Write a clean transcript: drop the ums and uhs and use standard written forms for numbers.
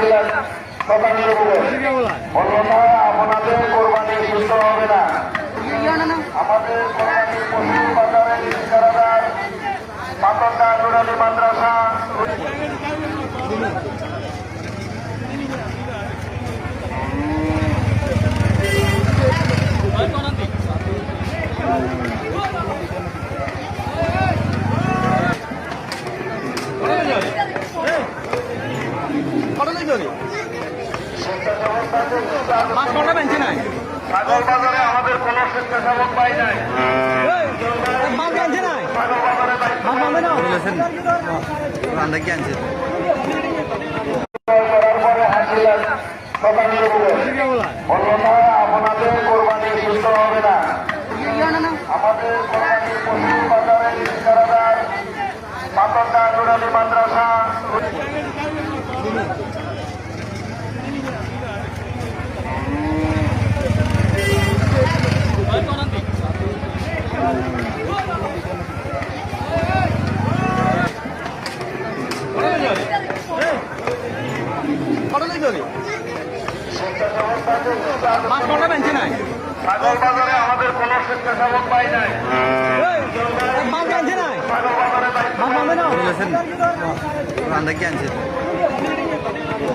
হাসিলেন শতাংশের উপরে। অন্যথায় আপনাদের কোরবানি সুস্থ হবে না। আমাদের কোরবানি পশু বাজারের ঠিকাদার পাতরদা নুরানি মাদ্রাসা ছাগল বাজারে আমাদের কোন স্বেচ্ছাসেবক পাই নাই। ছাগল বাজারে করার পরে হাসিলেন শতাংশের উপরে। অন্যথায় আপনাদের কোরবানি সুস্থ হবে না। আমাদের কোরবানি পশু বাজারের ঠিকাদার পাতরদা নুরানি মাদ্রাসা ছাগল বাজারে আমাদের কোন স্বেচ্ছাসেবক পাই নাই। ছাগল বাজারে